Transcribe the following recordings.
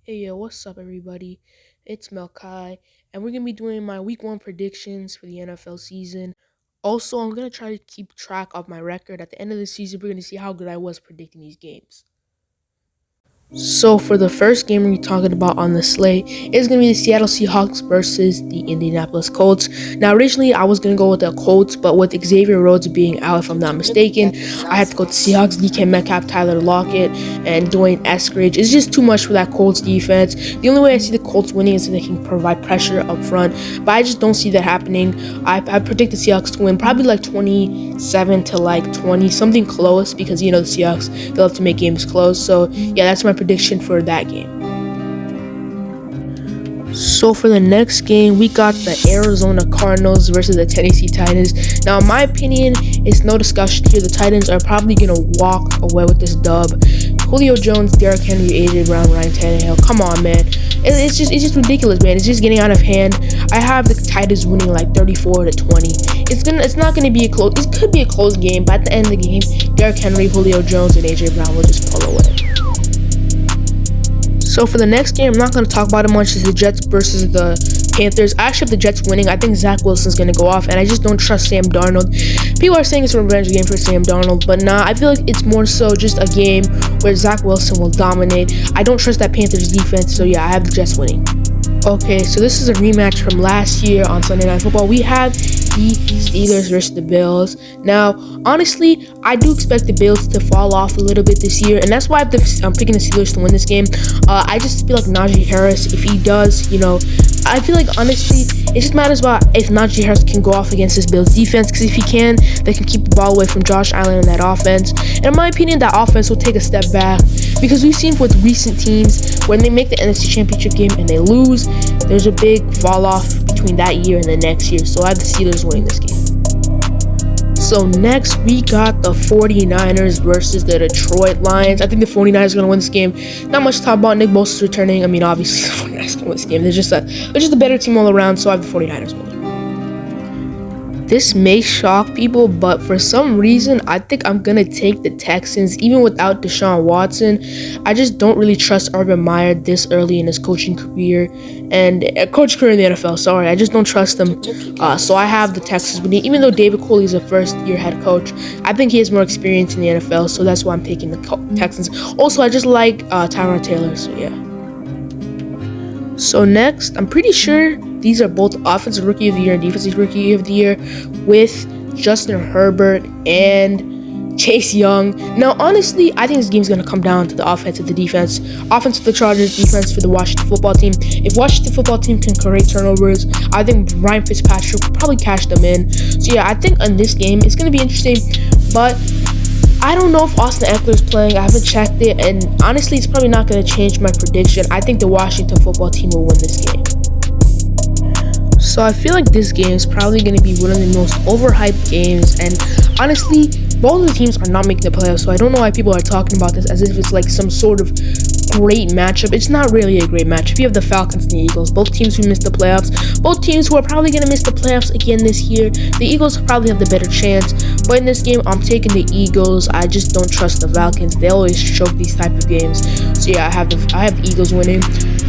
Hey yo, what's up everybody? It's AyoMelkkaii, and we're gonna be doing my week 1 predictions for the NFL season. Also, I'm gonna try to keep track of my record. At the end of the season, we're gonna see how good I was predicting these games. So for the first game we're talking about on the slate is going to be the Seattle Seahawks versus the Indianapolis Colts. Now originally I was going to go with the Colts, but with Xavier Rhodes being out, if I'm not mistaken, I had to go to Seahawks. DK Metcalf, Tyler Lockett, and Dwayne Eskridge. It's just too much for that Colts defense. The only way I see the Colts winning is if they can provide pressure up front, but I just don't see that happening. I predict the Seahawks to win probably like 27 to like 20, something close, because you know the Seahawks, they love to make games close. So yeah, that's my prediction for that game. So for the next game, we got the Arizona Cardinals versus the Tennessee Titans. Now, in my opinion, it's no discussion here. The Titans are probably going to walk away with this dub. Julio Jones, Derrick Henry, AJ Brown, Ryan Tannehill. Come on, man. It's just ridiculous, man. It's just getting out of hand. I have the Titans winning like 34-20. It's not gonna be a close. It could be a close game, but at the end of the game, Derrick Henry, Julio Jones, and AJ Brown will just pull away. So for the next game, I'm not going to talk about it much. It's the Jets versus the Panthers. I actually have the Jets winning. I think Zach Wilson's going to go off, and I just don't trust Sam Darnold. People are saying it's a revenge game for Sam Darnold, but nah, I feel like it's more so just a game where Zach Wilson will dominate. I don't trust that Panthers defense, so yeah, I have the Jets winning. Okay, so this is a rematch from last year on Sunday Night Football. We have the Steelers versus the Bills. Now, honestly, I do expect the Bills to fall off a little bit this year, and that's why I'm picking the Steelers to win this game. I just feel like Najee Harris, if he does, I feel like honestly, it just matters about if Najee Harris can go off against this Bills defense, because if he can, they can keep the ball away from Josh Allen in that offense. And in my opinion, that offense will take a step back, because we've seen with recent teams, when they make the NFC Championship game and they lose, there's a big fall off between that year and the next year. So I have the Steelers winning this game. So next, we got the 49ers versus the Detroit Lions. I think the 49ers are going to win this game. Not much to talk about. Nick Bosa's returning. I mean, obviously, the 49ers can win this game. They're just a better team all around, so I have the 49ers winning. This may shock people, but for some reason, I think I'm going to take the Texans, even without Deshaun Watson. I just don't really trust Urban Meyer this early in his coaching career, and coach career in the NFL, sorry. I just don't trust him. So I have the Texans winning, even though David Culley is a first-year head coach. I think he has more experience in the NFL, so that's why I'm taking the Texans. Also, I just like Tyrod Taylor, so yeah. So next, I'm pretty sure these are both Offensive Rookie of the Year and Defensive Rookie of the Year, with Justin Herbert and Chase Young. Now, honestly, I think this game's going to come down to the offense and the defense. Offense for the Chargers, defense for the Washington football team. If Washington football team can create turnovers, I think Ryan Fitzpatrick will probably cash them in. So yeah, I think on this game, it's going to be interesting, but I don't know if Austin Eckler is playing. I haven't checked it, and honestly, it's probably not going to change my prediction. I think the Washington football team will win this game. So I feel like this game is probably going to be one of the most overhyped games, and honestly, both of the teams are not making the playoffs, so I don't know why people are talking about this as if it's like some sort of great matchup. It's not really a great matchup. You have the Falcons and the Eagles, both teams who missed the playoffs, both teams who are probably going to miss the playoffs again this year. The Eagles probably have the better chance, but in this game, I'm taking the Eagles. I just don't trust the Falcons. They always choke these type of games. So yeah, I have the Eagles winning.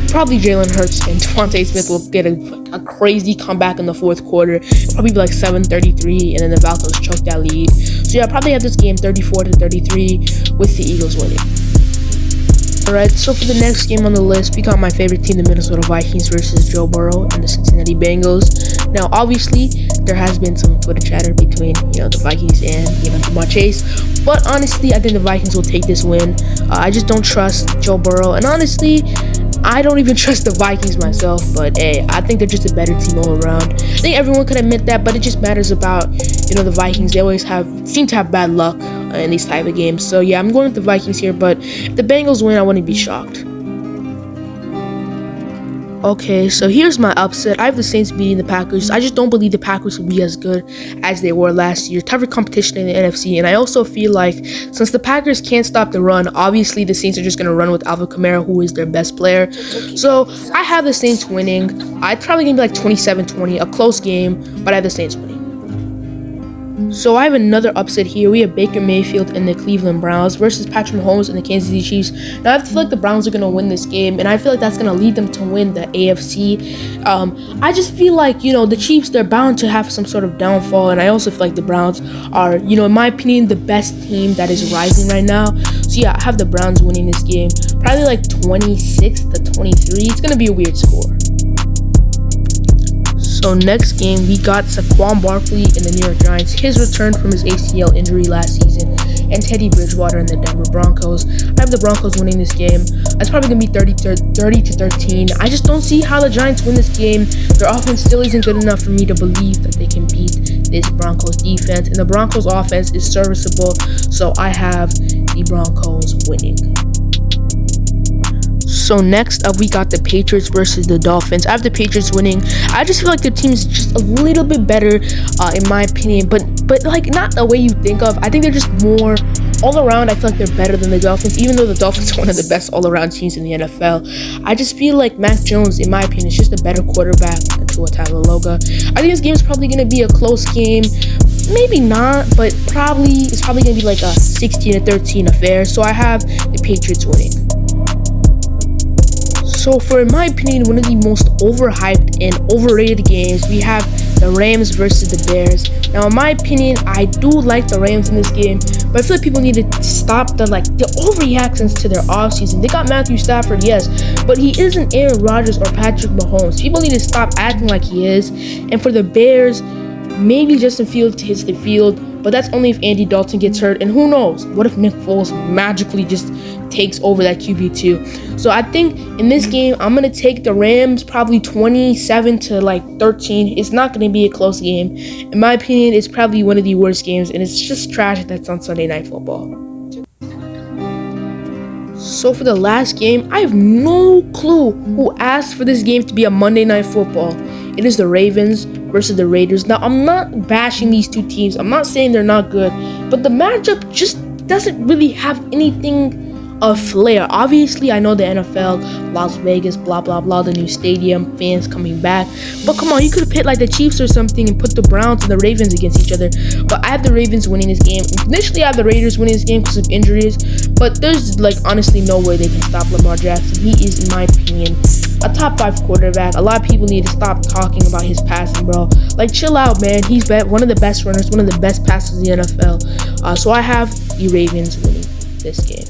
Probably Jalen Hurts and Devontae Smith will get a crazy comeback in the fourth quarter. It'll probably be like 7-33, and then the Falcons choke that lead. So yeah, I probably have this game 34-33 with the Eagles winning. Alright, so for the next game on the list, we got my favorite team, the Minnesota Vikings versus Joe Burrow and the Cincinnati Bengals. Now, obviously, there has been some Twitter chatter between, the Vikings and, Ja'Marr Chase. But honestly, I think the Vikings will take this win. I just don't trust Joe Burrow. And honestly, I don't even trust the Vikings myself. But, hey, I think they're just a better team all around. I think everyone could admit that, but it just matters about, the Vikings. They always seem to have bad luck in these type of games. So, yeah, I'm going with the Vikings here. But if the Bengals win, I wouldn't be shocked. Okay, so here's my upset. I have the Saints beating the Packers. I just don't believe the Packers will be as good as they were last year. Tougher competition in the NFC, and I also feel like since the Packers can't stop the run, obviously the Saints are just going to run with Alvin Kamara, who is their best player. So I have the Saints winning. It's probably going to be like 27-20, a close game, but I have the Saints winning. So I have another upset here. We have Baker Mayfield and the Cleveland Browns versus Patrick Mahomes and the Kansas City Chiefs. Now I feel like the Browns are going to win this game, and I feel like that's going to lead them to win the AFC. I just feel like, the Chiefs, they're bound to have some sort of downfall, and I also feel like the Browns are, in my opinion, the best team that is rising right now. So yeah, I have the Browns winning this game. Probably like 26-23. It's going to be a weird score. So next game, we got Saquon Barkley in the New York Giants. His return from his ACL injury last season, and Teddy Bridgewater in the Denver Broncos. I have the Broncos winning this game. It's probably going to be 30-13. I just don't see how the Giants win this game. Their offense still isn't good enough for me to believe that they can beat this Broncos defense. And the Broncos offense is serviceable, so I have the Broncos winning. So next up, we got the Patriots versus the Dolphins. I have the Patriots winning. I just feel like their team is just a little bit better, in my opinion, but like not the way you think of. I think they're just more all around. I feel like they're better than the Dolphins, even though the Dolphins are one of the best all-around teams in the NFL. I just feel like Mac Jones, in my opinion, is just a better quarterback than Tua Tagovailoa. I think this game is probably going to be a close game. Maybe not, but it's probably going to be like a 16-13 affair. So I have the Patriots winning. So for, in my opinion, one of the most overhyped and overrated games, we have the Rams versus the Bears. Now, in my opinion, I do like the Rams in this game, but I feel like people need to stop the overreactions to their offseason. They got Matthew Stafford, yes, but he isn't Aaron Rodgers or Patrick Mahomes. People need to stop acting like he is. And for the Bears, maybe Justin Fields hits the field, but that's only if Andy Dalton gets hurt. And who knows? What if Nick Foles magically just takes over that QB2? So I think in this game, I'm going to take the Rams probably 27-13. It's not going to be a close game. In my opinion, it's probably one of the worst games, and it's just trash that's on Sunday Night Football. So for the last game, I have no clue who asked for this game to be a Monday Night Football. It is the Ravens versus the Raiders. Now, I'm not bashing these two teams. I'm not saying they're not good, but the matchup just doesn't really have anything of flair. Obviously, I know the NFL, Las Vegas, blah, blah, blah, the new stadium, fans coming back. But come on, you could have hit like the Chiefs or something and put the Browns and the Ravens against each other. But I have the Ravens winning this game. Initially, I have the Raiders winning this game because of injuries. But there's honestly no way they can stop Lamar Jackson. He is, in my opinion, a top 5 quarterback. A lot of people need to stop talking about his passing, bro. Chill out, man. He's one of the best runners, one of the best passers in the NFL. So I have the Ravens winning this game.